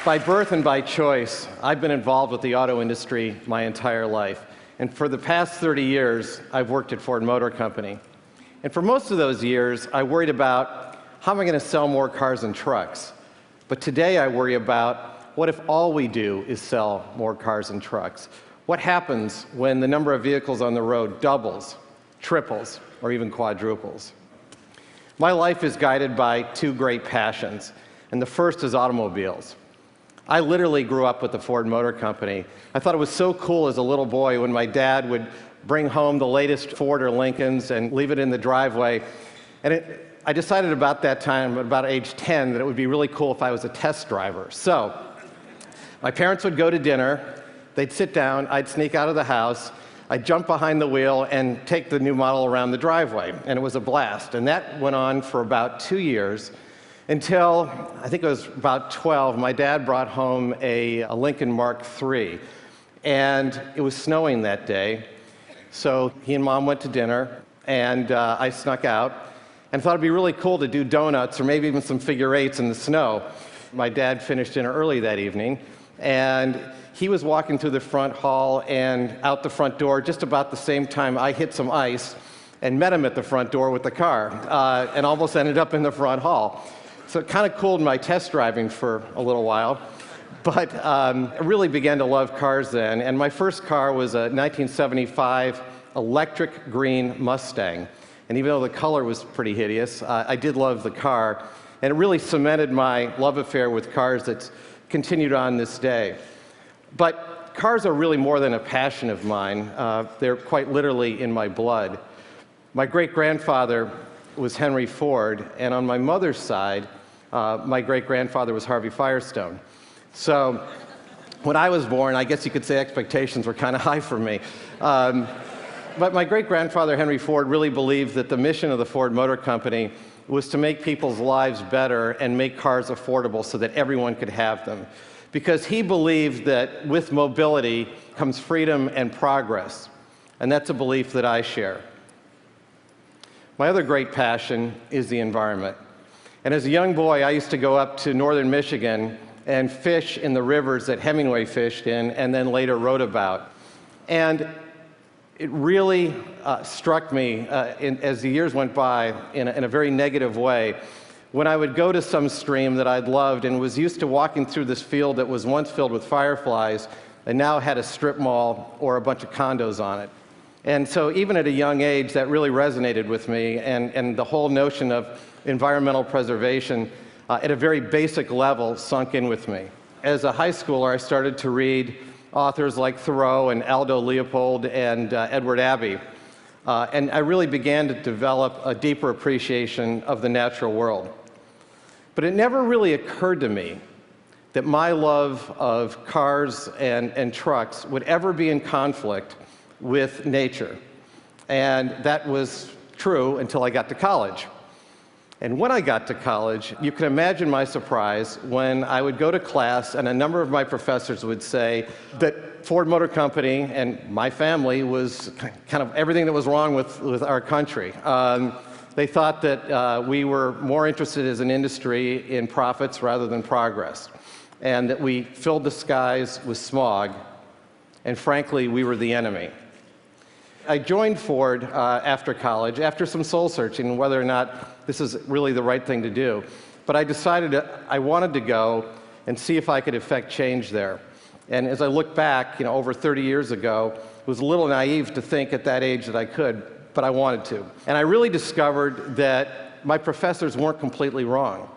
By birth and by choice, I've been involved with the auto industry my entire life. And for the past 30 years, I've worked at Ford Motor Company. And for most of those years, I worried about how am I going to sell more cars and trucks. But today I worry about what if all we do is sell more cars and trucks? What happens when the number of vehicles on the road doubles, triples, or even quadruples? My life is guided by two great passions, and the first is automobiles. I literally grew up with the Ford Motor Company. I thought it was so cool as a little boy when my dad would bring home the latest Ford or Lincolns and leave it in the driveway. And I decided about that time, about age 10, that it would be really cool if I was a test driver. So my parents would go to dinner, they'd sit down, I'd sneak out of the house, I'd jump behind the wheel and take the new model around the driveway. And it was a blast. And that went on for about 2 years. Until, I think it was about 12, my dad brought home a Lincoln Mark III. And it was snowing that day. So he and Mom went to dinner, and I snuck out and thought it'd be really cool to do donuts or maybe even some figure eights in the snow. My dad finished dinner early that evening, and he was walking through the front hall and out the front door just about the same time I hit some ice and met him at the front door with the car and almost ended up in the front hall. So it kind of cooled my test driving for a little while. But I really began to love cars then. And my first car was a 1975 electric green Mustang. And even though the color was pretty hideous, I did love the car. And it really cemented my love affair with cars that's continued on this day. But cars are really more than a passion of mine. They're quite literally in my blood. My great-grandfather was Henry Ford, and on my mother's side, my great-grandfather was Harvey Firestone. So when I was born, I guess you could say expectations were kind of high for me. But my great-grandfather, Henry Ford, really believed that the mission of the Ford Motor Company was to make people's lives better and make cars affordable so that everyone could have them. Because he believed that with mobility comes freedom and progress. And that's a belief that I share. My other great passion is the environment. And as a young boy, I used to go up to northern Michigan and fish in the rivers that Hemingway fished in and then later wrote about. And it really struck me as the years went by in a very negative way when I would go to some stream that I'd loved and was used to walking through this field that was once filled with fireflies and now had a strip mall or a bunch of condos on it. And so even at a young age, that really resonated with me, and the whole notion of environmental preservation at a very basic level sunk in with me. As a high schooler, I started to read authors like Thoreau and Aldo Leopold and Edward Abbey. And I really began to develop a deeper appreciation of the natural world. But it never really occurred to me that my love of cars and trucks would ever be in conflict with nature. And that was true until I got to college. And when I got to college, you can imagine my surprise when I would go to class and a number of my professors would say that Ford Motor Company and my family was kind of everything that was wrong with our country. They thought that we were more interested as an industry in profits rather than progress, and that we filled the skies with smog, and frankly, we were the enemy. I joined Ford after college, after some soul searching whether or not this is really the right thing to do. But I decided I wanted to go and see if I could effect change there. And as I look back, over 30 years ago, it was a little naive to think at that age that I could, but I wanted to. And I really discovered that my professors weren't completely wrong.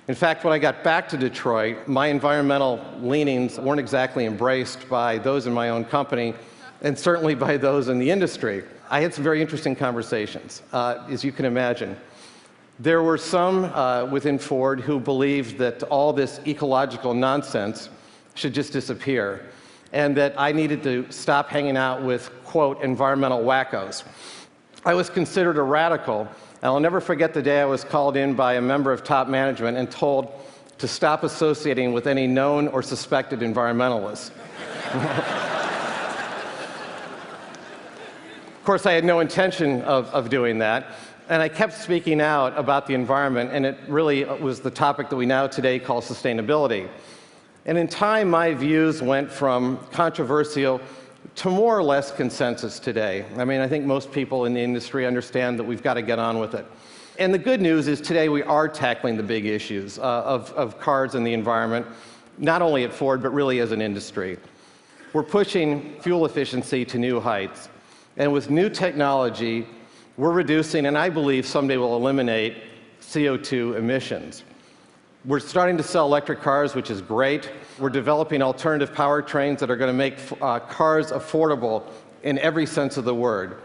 In fact, when I got back to Detroit, my environmental leanings weren't exactly embraced by those in my own company, and certainly by those in the industry. I had some very interesting conversations, as you can imagine. There were some within Ford who believed that all this ecological nonsense should just disappear, and that I needed to stop hanging out with, quote, environmental wackos. I was considered a radical, and I'll never forget the day I was called in by a member of top management and told to stop associating with any known or suspected environmentalists. Of course, I had no intention of doing that, and I kept speaking out about the environment, and it really was the topic that we now today call sustainability. And in time, my views went from controversial to more or less consensus today. I mean, I think most people in the industry understand that we've got to get on with it. And the good news is today we are tackling the big issues of cars and the environment, not only at Ford, but really as an industry. We're pushing fuel efficiency to new heights. And with new technology, we're reducing, and I believe someday will eliminate, CO2 emissions. We're starting to sell electric cars, which is great. We're developing alternative powertrains that are going to make cars affordable in every sense of the word,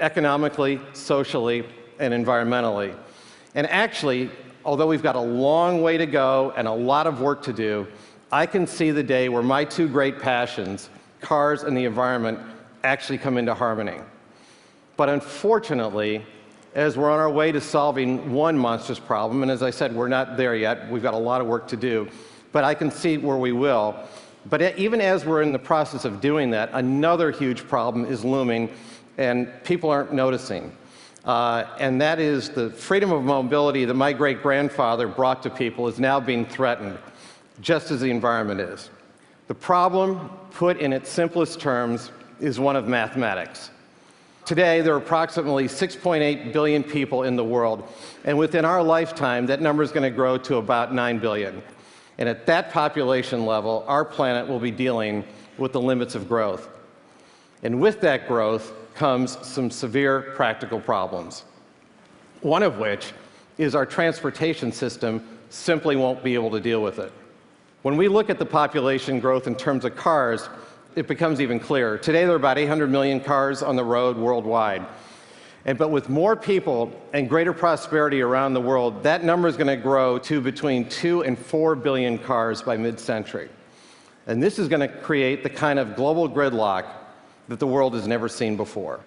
economically, socially, and environmentally. And actually, although we've got a long way to go and a lot of work to do, I can see the day where my two great passions, cars and the environment, actually come into harmony. But unfortunately, as we're on our way to solving one monstrous problem, and as I said, we're not there yet, we've got a lot of work to do, but I can see where we will. But even as we're in the process of doing that, another huge problem is looming, and people aren't noticing. And that is the freedom of mobility that my great-grandfather brought to people is now being threatened, just as the environment is. The problem, put in its simplest terms, is one of mathematics. Today, there are approximately 6.8 billion people in the world, and within our lifetime, that number is going to grow to about 9 billion. And at that population level, our planet will be dealing with the limits of growth. And with that growth comes some severe practical problems, one of which is our transportation system simply won't be able to deal with it. When we look at the population growth in terms of cars, it becomes even clearer. Today, there are about 800 million cars on the road worldwide. But with more people and greater prosperity around the world, that number is going to grow to between 2 and 4 billion cars by mid-century. And this is going to create the kind of global gridlock that the world has never seen before.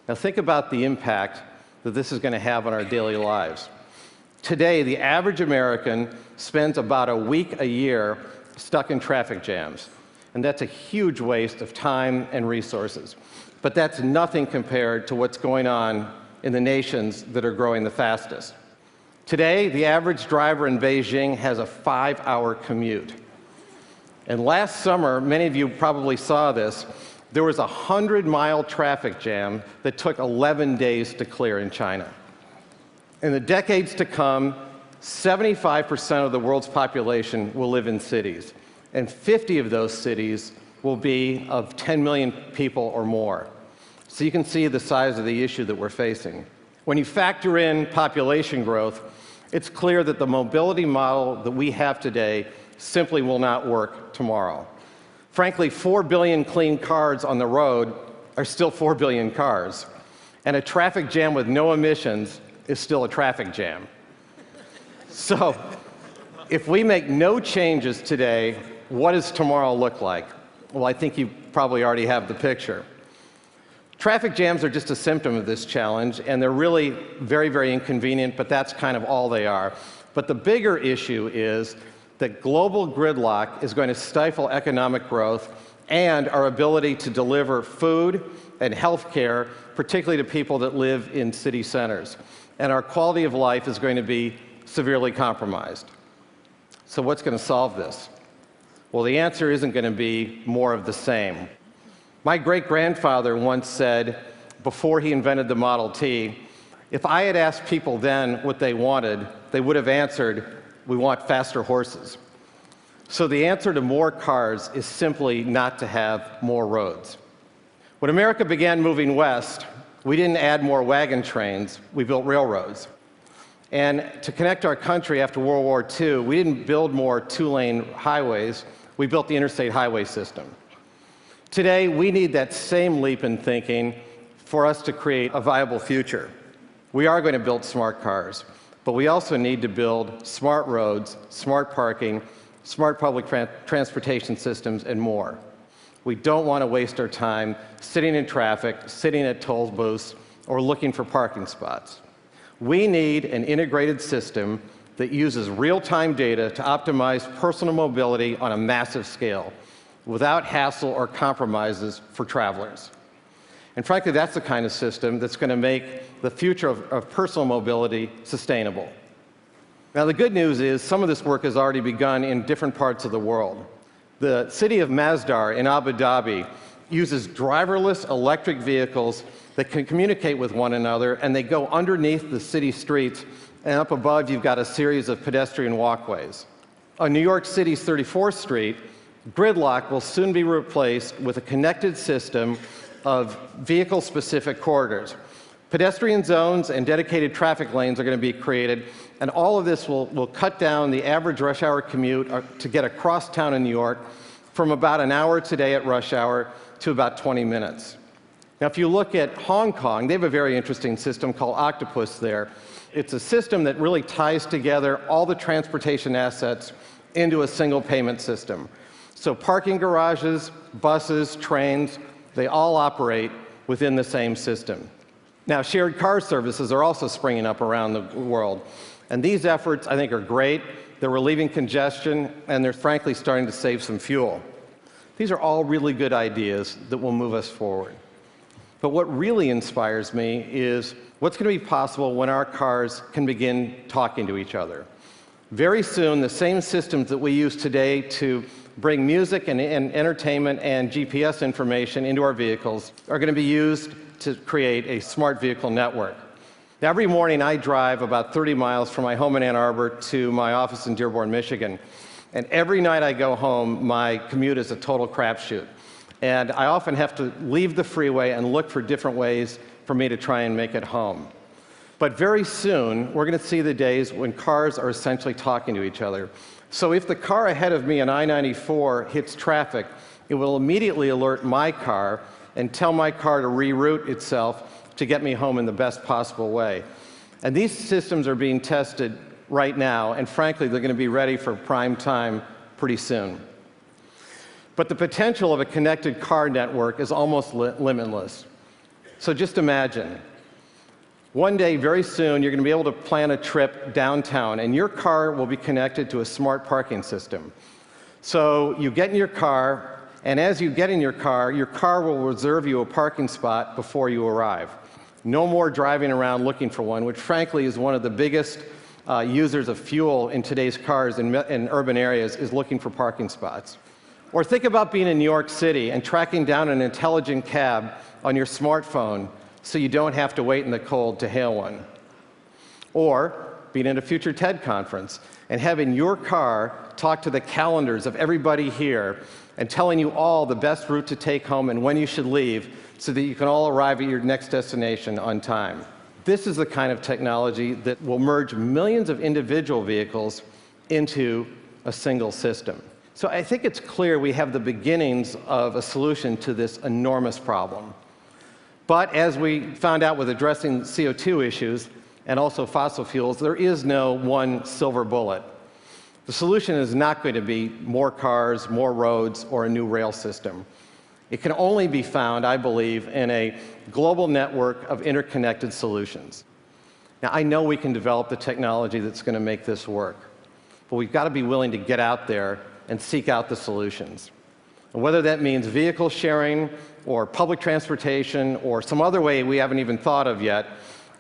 Now think about the impact that this is going to have on our daily lives. Today, the average American spends about a week a year stuck in traffic jams. And that's a huge waste of time and resources. But that's nothing compared to what's going on in the nations that are growing the fastest. Today, the average driver in Beijing has a 5-hour commute. And last summer, many of you probably saw this, there was a 100-mile traffic jam that took 11 days to clear in China. In the decades to come, 75% of the world's population will live in cities, and 50 of those cities will be of 10 million people or more. So you can see the size of the issue that we're facing. When you factor in population growth, it's clear that the mobility model that we have today simply will not work tomorrow. Frankly, 4 billion clean cars on the road are still 4 billion cars, and a traffic jam with no emissions is still a traffic jam. So if we make no changes today, what does tomorrow look like? Well, I think you probably already have the picture. Traffic jams are just a symptom of this challenge, and they're really very, very inconvenient, but that's kind of all they are. But the bigger issue is that global gridlock is going to stifle economic growth and our ability to deliver food and health care, particularly to people that live in city centers. And our quality of life is going to be severely compromised. So what's going to solve this? Well, the answer isn't going to be more of the same. My great-grandfather once said, before he invented the Model T, if I had asked people then what they wanted, they would have answered, we want faster horses. So the answer to more cars is simply not to have more roads. When America began moving west, we didn't add more wagon trains, we built railroads. And to connect our country after World War II, we didn't build more two-lane highways, we built the interstate highway system. Today, we need that same leap in thinking for us to create a viable future. We are going to build smart cars, but we also need to build smart roads, smart parking, smart public transportation systems, and more. We don't want to waste our time sitting in traffic, sitting at toll booths, or looking for parking spots. We need an integrated system that uses real-time data to optimize personal mobility on a massive scale, without hassle or compromises for travelers. And frankly, that's the kind of system that's going to make the future of personal mobility sustainable. Now, the good news is some of this work has already begun in different parts of the world. The city of Masdar in Abu Dhabi uses driverless electric vehicles that can communicate with one another, and they go underneath the city streets, and up above you've got a series of pedestrian walkways. On New York City's 34th Street, gridlock will soon be replaced with a connected system of vehicle-specific corridors. Pedestrian zones and dedicated traffic lanes are going to be created, and all of this will cut down the average rush hour commute to get across town in New York from about an hour today at rush hour to about 20 minutes. Now, if you look at Hong Kong, they have a very interesting system called Octopus there. It's a system that really ties together all the transportation assets into a single payment system. So parking garages, buses, trains, they all operate within the same system. Now, shared car services are also springing up around the world. And these efforts, I think, are great. They're relieving congestion, and they're frankly starting to save some fuel. These are all really good ideas that will move us forward. But what really inspires me is what's going to be possible when our cars can begin talking to each other. Very soon, the same systems that we use today to bring music and entertainment and GPS information into our vehicles are going to be used to create a smart vehicle network. Now, every morning I drive about 30 miles from my home in Ann Arbor to my office in Dearborn, Michigan. And every night I go home, my commute is a total crapshoot. And I often have to leave the freeway and look for different ways for me to try and make it home. But very soon, we're going to see the days when cars are essentially talking to each other. So if the car ahead of me on I-94 hits traffic, it will immediately alert my car and tell my car to reroute itself to get me home in the best possible way. And these systems are being tested right now, and frankly, they're going to be ready for prime time pretty soon. But the potential of a connected car network is almost limitless. So just imagine, one day, very soon, you're going to be able to plan a trip downtown, and your car will be connected to a smart parking system. So you get in your car, and as you get in your car will reserve you a parking spot before you arrive. No more driving around looking for one, which frankly is one of the biggest users of fuel in today's cars in urban areas, is looking for parking spots. Or think about being in New York City and tracking down an intelligent cab on your smartphone so you don't have to wait in the cold to hail one. Or being at a future TED conference and having your car talk to the calendars of everybody here and telling you all the best route to take home and when you should leave so that you can all arrive at your next destination on time. This is the kind of technology that will merge millions of individual vehicles into a single system. So I think it's clear we have the beginnings of a solution to this enormous problem. But as we found out with addressing CO2 issues and also fossil fuels, there is no one silver bullet. The solution is not going to be more cars, more roads, or a new rail system. It can only be found, I believe, in a global network of interconnected solutions. Now, I know we can develop the technology that's going to make this work, but we've got to be willing to get out there and seek out the solutions. And whether that means vehicle sharing or public transportation or some other way we haven't even thought of yet,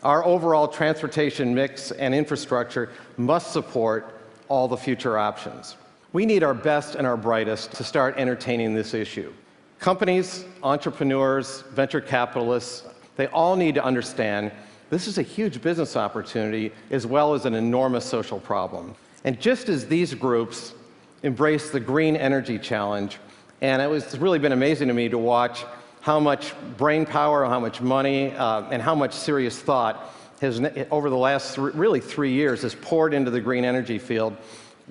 our overall transportation mix and infrastructure must support all the future options. We need our best and our brightest to start entertaining this issue. Companies, entrepreneurs, venture capitalists, they all need to understand this is a huge business opportunity as well as an enormous social problem. And just as these groups embrace the green energy challenge, and it's really been amazing to me to watch how much brain power, how much money, and how much serious thought has, over the last really 3 years, has poured into the green energy field.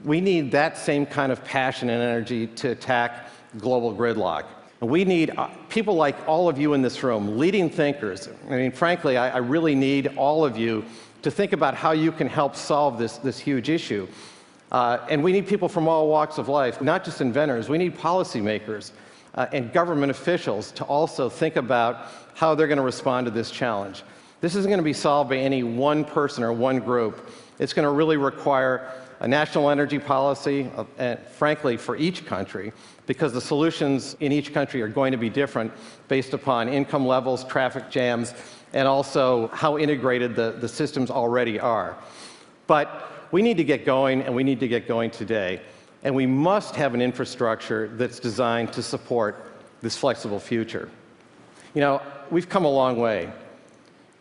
We need that same kind of passion and energy to attack global gridlock. And we need people like all of you in this room, leading thinkers. I mean, frankly, I really need all of you to think about how you can help solve this huge issue. And we need people from all walks of life, not just inventors. We need policymakers and government officials to also think about how they're going to respond to this challenge. This isn't going to be solved by any one person or one group. It's going to really require a national energy policy, frankly, for each country, because the solutions in each country are going to be different based upon income levels, traffic jams, and also how integrated the systems already are. But we need to get going, and we need to get going today. And we must have an infrastructure that's designed to support this flexible future. You know, we've come a long way.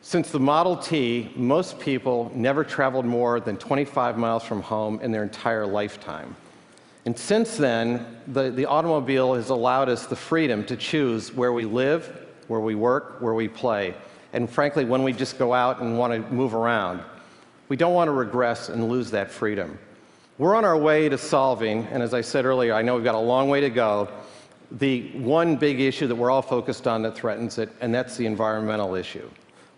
Since the Model T, most people never traveled more than 25 miles from home in their entire lifetime. And since then, the automobile has allowed us the freedom to choose where we live, where we work, where we play, and frankly, when we just go out and want to move around. We don't want to regress and lose that freedom. We're on our way to solving, and as I said earlier, I know we've got a long way to go, the one big issue that we're all focused on that threatens it, and that's the environmental issue.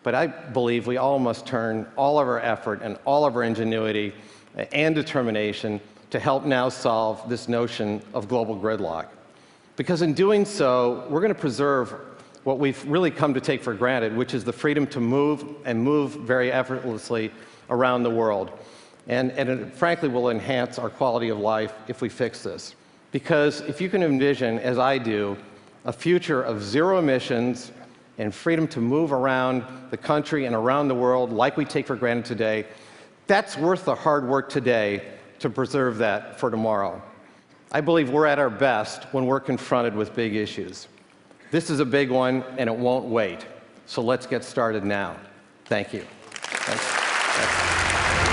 But I believe we all must turn all of our effort and all of our ingenuity and determination to help now solve this notion of global gridlock. Because in doing so, we're going to preserve what we've really come to take for granted, which is the freedom to move and move very effortlessly around the world. And it frankly will enhance our quality of life if we fix this. Because if you can envision, as I do, a future of zero emissions and freedom to move around the country and around the world like we take for granted today, that's worth the hard work today to preserve that for tomorrow. I believe we're at our best when we're confronted with big issues. This is a big one, and it won't wait. So let's get started now. Thank you. Thanks.